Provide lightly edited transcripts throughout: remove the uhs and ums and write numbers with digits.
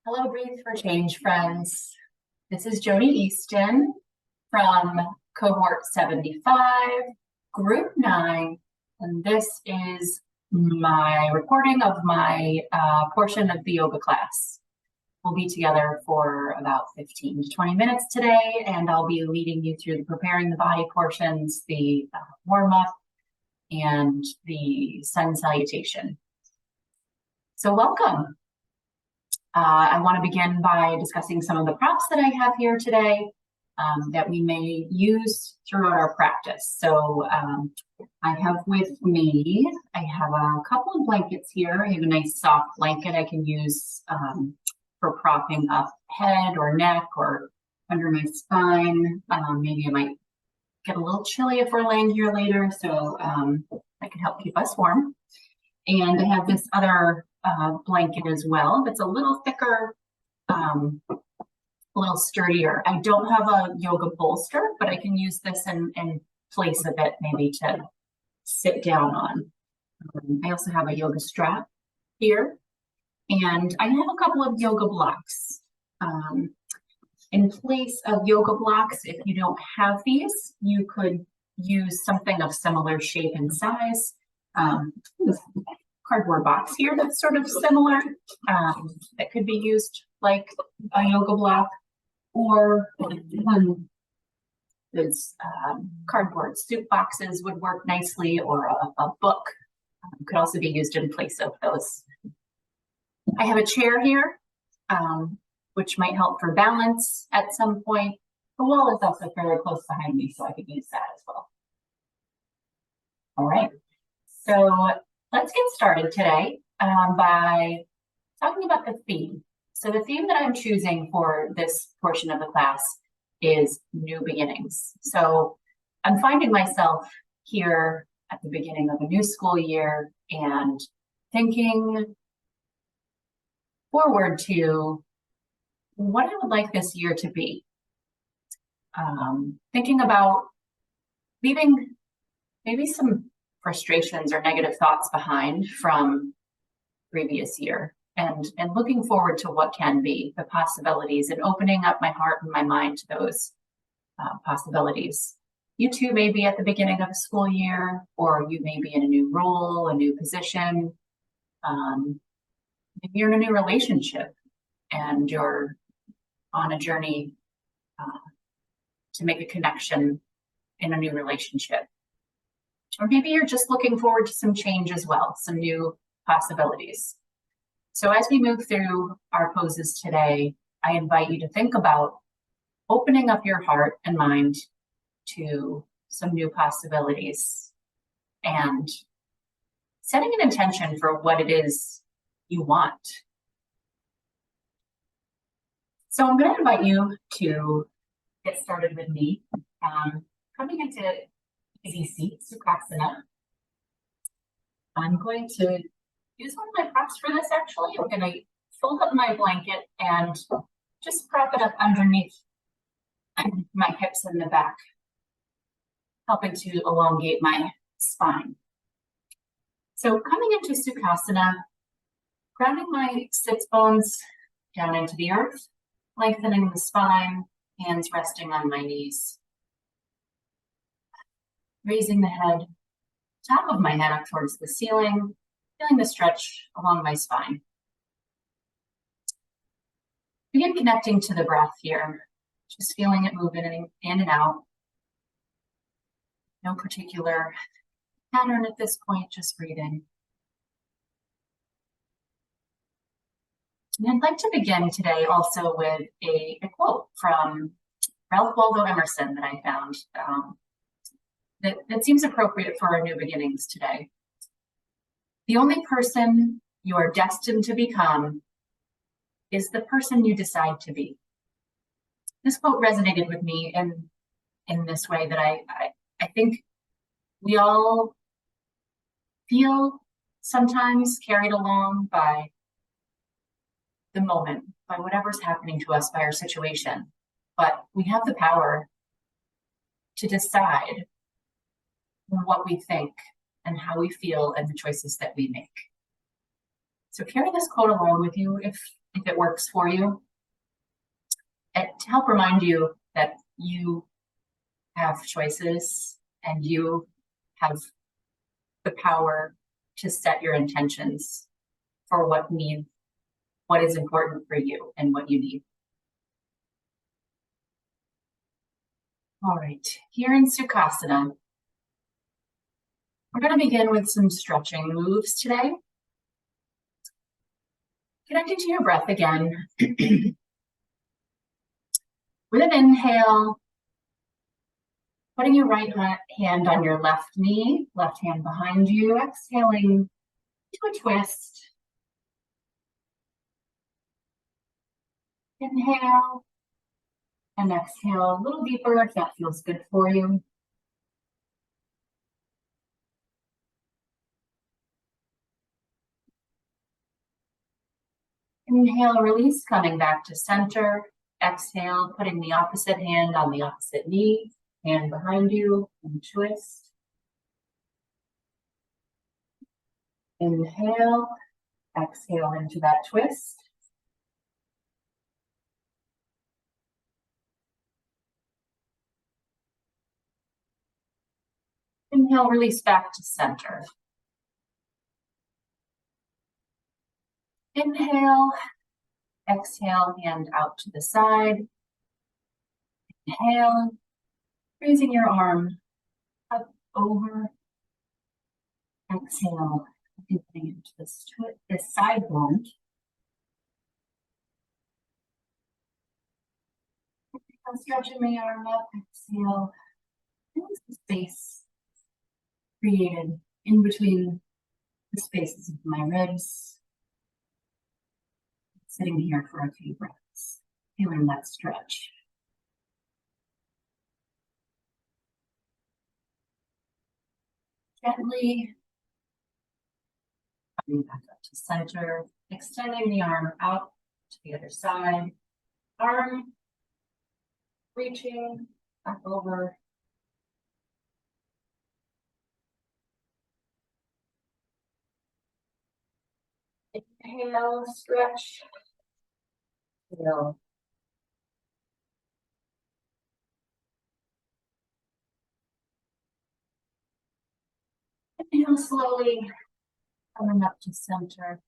Hello, Breathe for Change friends. This is Jodi Easton from Cohort 75, Group 9, and this is my recording of my portion of the yoga class. We'll be together for about 15 to 20 minutes today, and I'll be leading you through the preparing the body portions, the warm-up, and the sun salutation. So welcome. I want to begin by discussing some of the props that I have here today that we may use throughout our practice. So I have with me, I have a couple of blankets here. I have a nice soft blanket I can use for propping up head or neck or under my spine. Maybe it might get a little chilly if we're laying here later, so that can help keep us warm. And I have this other blanket as well that's a little thicker, a little sturdier. I don't have a yoga bolster, but I can use this in place of it maybe to sit down on. I also have a yoga strap here, and I have a couple of yoga blocks. In place of yoga blocks, if you don't have these, you could use something of similar shape and size. This cardboard box here that's sort of similar, that could be used like a yoga block, or those cardboard soup boxes would work nicely, or a book could also be used in place of those. I have a chair here, which might help for balance at some point. The wall is also fairly close behind me, so I could use that as well. All right, so let's get started today by talking about the theme. So the theme that I'm choosing for this portion of the class is new beginnings. So I'm finding myself here at the beginning of a new school year and thinking forward to what I would like this year to be. Thinking about leaving maybe some frustrations or negative thoughts behind from previous year, and looking forward to what can be, the possibilities, and opening up my heart and my mind to those possibilities. You too may be at the beginning of a school year, or you may be in a new role, a new position. Maybe you're in a new relationship and you're on a journey to make a connection in a new relationship. Or maybe you're just looking forward to some change as well, some new possibilities. So as we move through our poses today, I invite you to think about opening up your heart and mind to some new possibilities and setting an intention for what it is you want. So I'm going to invite you to get started with me, coming into easy seat, Sukhasana. I'm going to use one of my props for this actually. I'm going to fold up my blanket and just prop it up underneath my hips in the back, helping to elongate my spine. So coming into Sukhasana, grounding my sits bones down into the earth, lengthening the spine, hands resting on my knees. Raising the head, top of my head up towards the ceiling, feeling the stretch along my spine. Begin connecting to the breath here, just feeling it moving in and out. No particular pattern at this point, just breathing. And I'd like to begin today also with a quote from Ralph Waldo Emerson that I found that seems appropriate for our new beginnings today. The only person you are destined to become is the person you decide to be. This quote resonated with me in this way that I think we all feel sometimes carried along by the moment, by whatever's happening to us, by our situation. But we have the power to decide what we think and how we feel and the choices that we make. So carry this quote along with you if if it works for you. And to help remind you that you have choices and you have the power to set your intentions for what is important for you and what you need. All right, here in Sukhasana, we're going to begin with some stretching moves today. Connecting to your breath again. With an inhale, putting your right hand on your left knee, left hand behind you, exhaling to a twist. Inhale and exhale a little deeper if that feels good for you. Inhale, release, coming back to center. Exhale, putting the opposite hand on the opposite knee, hand behind you, and twist. Inhale, exhale into that twist. Inhale, release back to center. Inhale, exhale, hand out to the side. Inhale, raising your arm up over. Exhale, deepening into this side bend. Stretching the arm up, exhale. There's the space created in between the spaces of my ribs. Sitting here for a few breaths, feeling that stretch. Gently coming back up to center, extending the arm out to the other side. Arm reaching back over. Inhale, stretch. Exhale. Inhale slowly, coming up to center.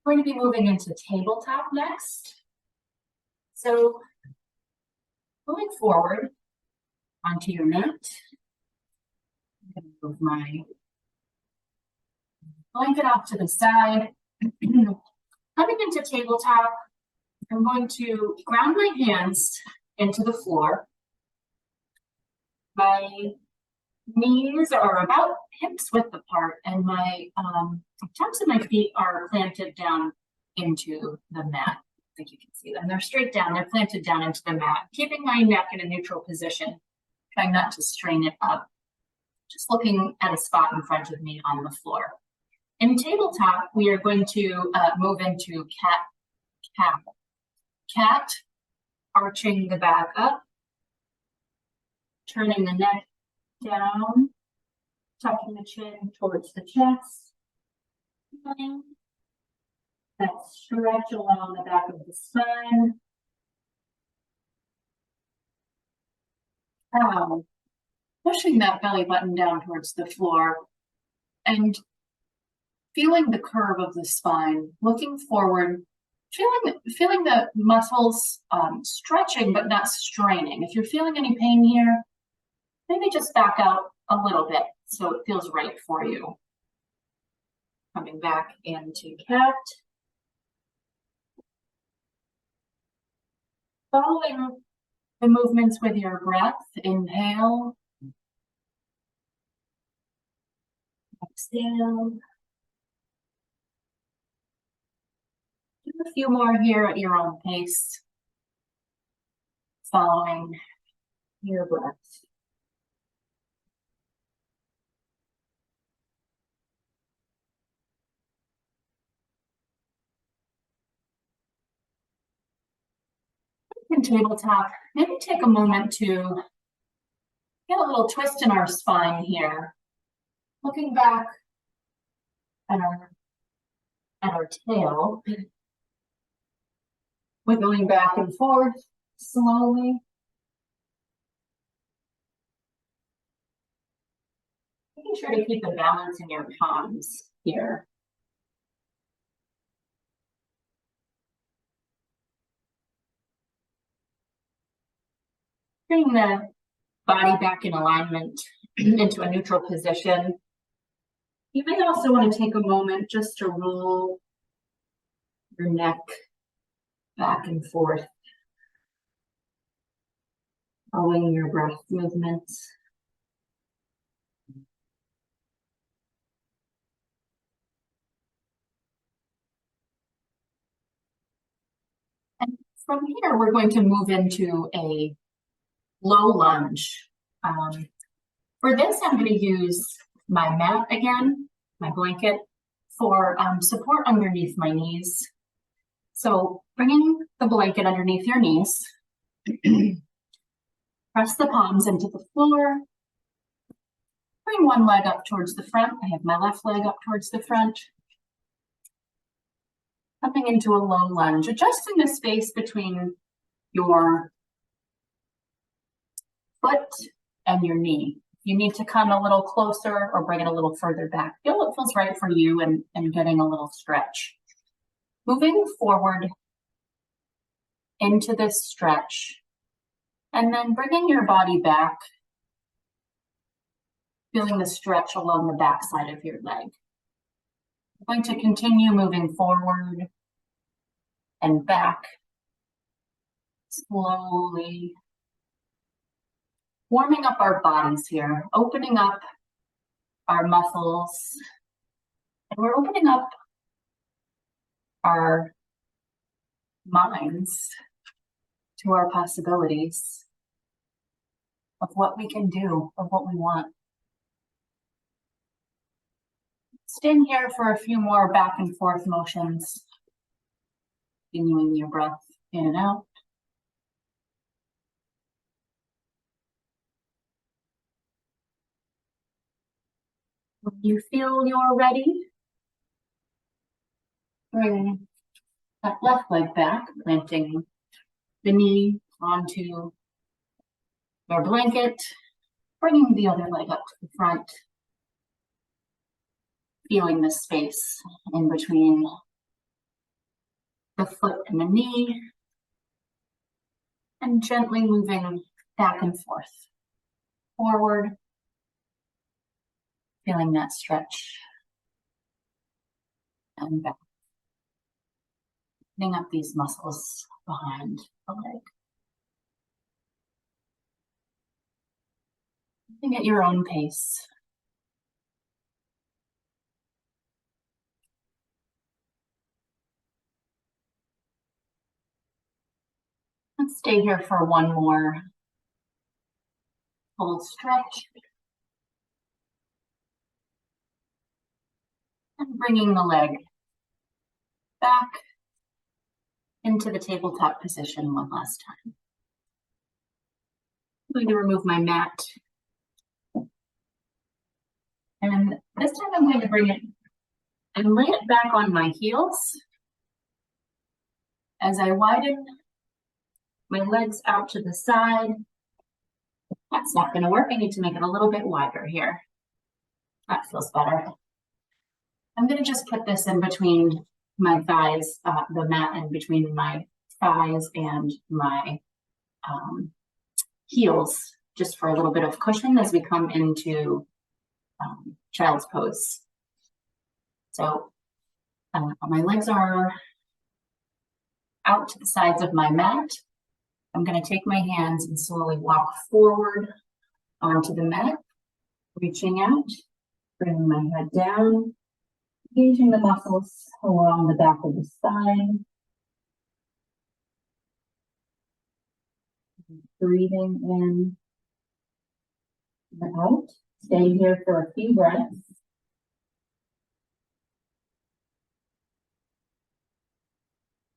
We're going to be moving into tabletop next. So moving forward onto your mat. I'm going to move my blanket off to the side. Coming into tabletop, I'm going to ground my hands into the floor. My knees are about hips width apart, and my tops of my feet are planted down into the mat. I think you can see them. They're straight down. They're planted down into the mat, keeping my neck in a neutral position, trying not to strain it up. Just looking at a spot in front of me on the floor. In tabletop, we are going to move into cat. Cat, arching the back up, turning the neck down, tucking the chin towards the chest. That stretch along the back of the spine. Pushing that belly button down towards the floor and feeling the curve of the spine, looking forward, feeling the muscles stretching but not straining. If you're feeling any pain here, maybe just back out a little bit so it feels right for you. Coming back into cat. Following the movements with your breath, inhale. Exhale. Do a few more here at your own pace, following your breath. In tabletop, maybe take a moment to Get a little twist in our spine here. Looking back at our tail, wiggling back and forth slowly. Making sure to keep the balance in your palms here. Bring the body back in alignment into a neutral position. You may also want to take a moment just to roll your neck back and forth, following your breath movements. And from here, we're going to move into a low lunge. For this, I'm going to use my mat again, my blanket, for support underneath my knees. So bringing the blanket underneath your knees, press the palms into the floor, bring one leg up towards the front. I have my left leg up towards the front. Coming into a low lunge, adjusting the space between your foot and your knee. You need to come a little closer or bring it a little further back. Feel what feels right for you and getting a little stretch. Moving forward into this stretch, and then bringing your body back, feeling the stretch along the back side of your leg. I'm going to continue moving forward and back slowly, warming up our bodies here, opening up our muscles, and we're opening up our minds to our possibilities of what we can do, of what we want. Staying here for a few more back and forth motions, continuing your breath in and out. When you feel you're ready, bring that left leg back, planting the knee onto your blanket, bringing the other leg up to the front, feeling the space in between the foot and the knee, and gently moving back and forth, forward, feeling that stretch, and back. Opening up these muscles behind the leg. Moving at your own pace. Let's stay here for one more full stretch. And bringing the leg back into the tabletop position one last time. I'm going to remove my mat. And this time I'm going to bring it and lay it back on my heels as I widen my legs out to the side. That's not going to work. I need to make it a little bit wider here. That feels better. I'm going to just put this in between my thighs, the mat in between my thighs and my heels, just for a little bit of cushion as we come into child's pose. So my legs are out to the sides of my mat. I'm going to take my hands and slowly walk forward onto the mat, reaching out, bringing my head down, engaging the muscles along the back of the spine. Breathing in and out. Stay here for a few breaths.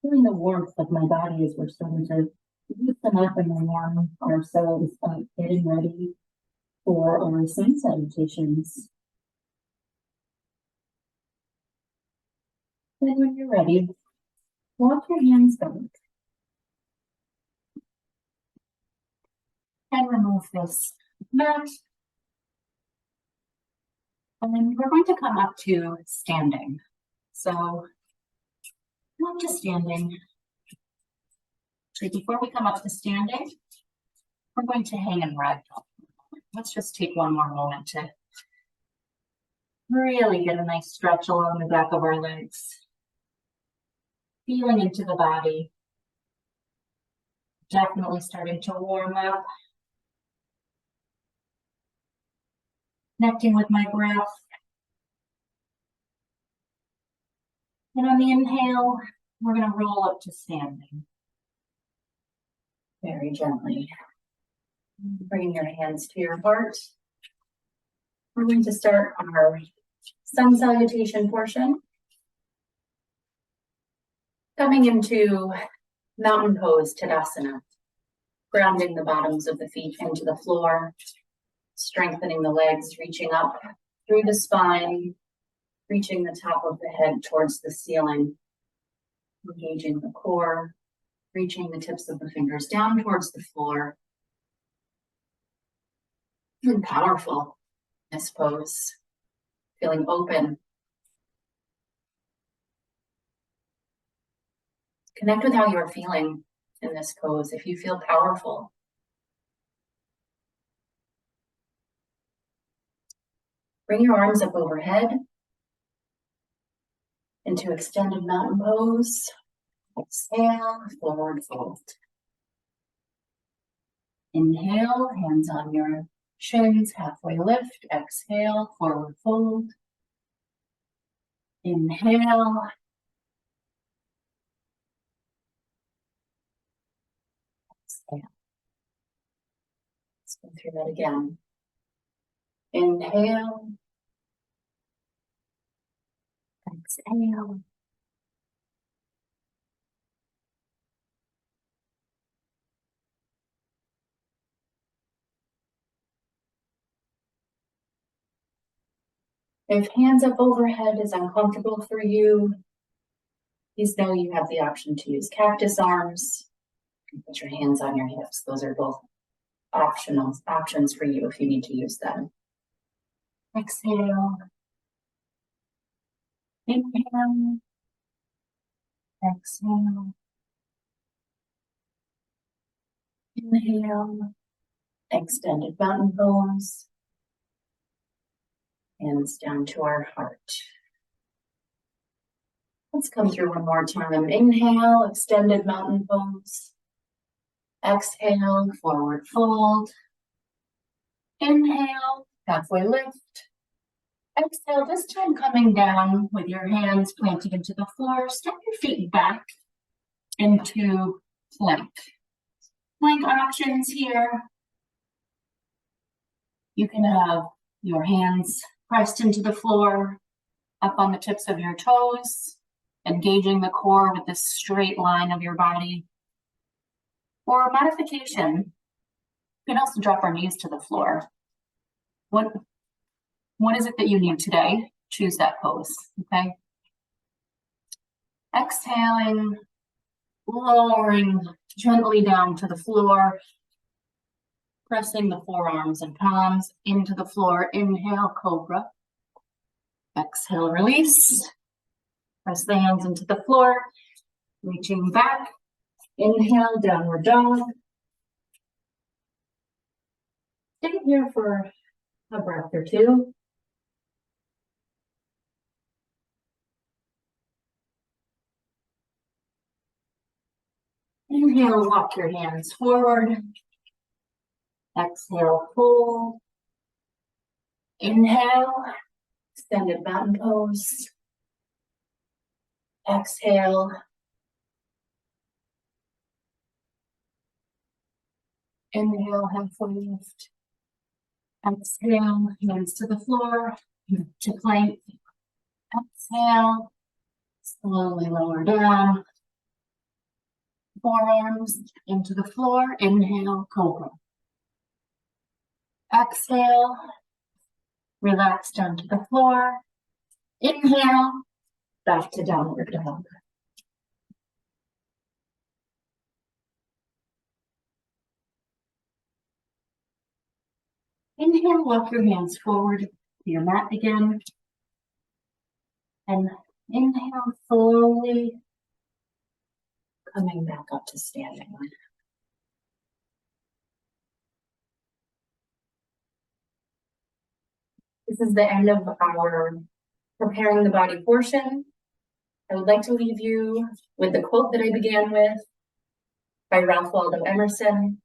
Feeling the warmth of my body as we're starting to loosen up and warm ourselves up, getting ready for our sun salutations. And when you're ready, walk your hands back and remove this mat. And then we're going to come up to standing. So up to standing. So before we come up to standing, we're going to hang and ragdoll. Let's just take one more moment to really get a nice stretch along the back of our legs. Feeling into the body. Definitely starting to warm up. Connecting with my breath. And on the inhale, we're going to roll up to standing. Very gently. Bringing your hands to your heart. We're going to start our sun salutation portion. Coming into mountain pose, Tadasana. Grounding the bottoms of the feet into the floor. Strengthening the legs, reaching up through the spine. Reaching the top of the head towards the ceiling. Engaging the core. Reaching the tips of the fingers down towards the floor. And powerful, this pose. Feeling open. Connect with how you're feeling in this pose. If you feel powerful. Bring your arms up overhead into extended mountain pose. Exhale, forward fold. Inhale, hands on your shins, halfway lift. Exhale, forward fold. Inhale. Exhale. Let's go through that again. Inhale. Exhale. If hands up overhead is uncomfortable for you, please know you have the option to use cactus arms. You can put your hands on your hips. Those are both options for you if you need to use them. Exhale. Inhale. Exhale. Inhale. Extended mountain pose. Hands down to our heart. Let's come through one more time. Inhale, extended mountain pose. Exhale, forward fold. Inhale, halfway lift. Exhale, this time coming down with your hands planted into the floor. Step your feet back into plank. Plank options here. You can have your hands pressed into the floor, up on the tips of your toes, engaging the core with this straight line of your body. Or a modification, you can also drop our knees to the floor. What is it that you need today? Choose that pose, okay? Exhaling, lowering gently down to the floor, pressing the forearms and palms into the floor. Inhale, cobra. Exhale, release. Press the hands into the floor, reaching back. Inhale, downward dog. Stay here for a breath or two. Inhale, walk your hands forward. Exhale, fold. Inhale, extended mountain pose. Exhale. Inhale, halfway lift. Exhale, hands to the floor, to plank. Exhale, slowly lower down. Forearms into the floor. Inhale, cobra. Exhale, relax down to the floor. Inhale, back to downward dog. Inhale, walk your hands forward to your mat again. And inhale, slowly coming back up to standing. This is the end of our preparing the body portion. I would like to leave you with the quote that I began with by Ralph Waldo Emerson.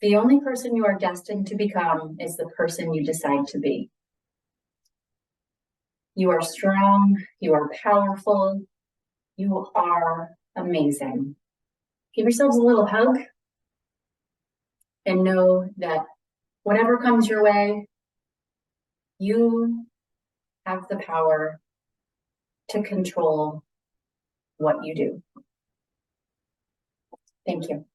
The only person you are destined to become is the person you decide to be. You are strong, you are powerful, you are amazing. Give yourselves a little hug and know that whatever comes your way, you have the power to control what you do. Thank you.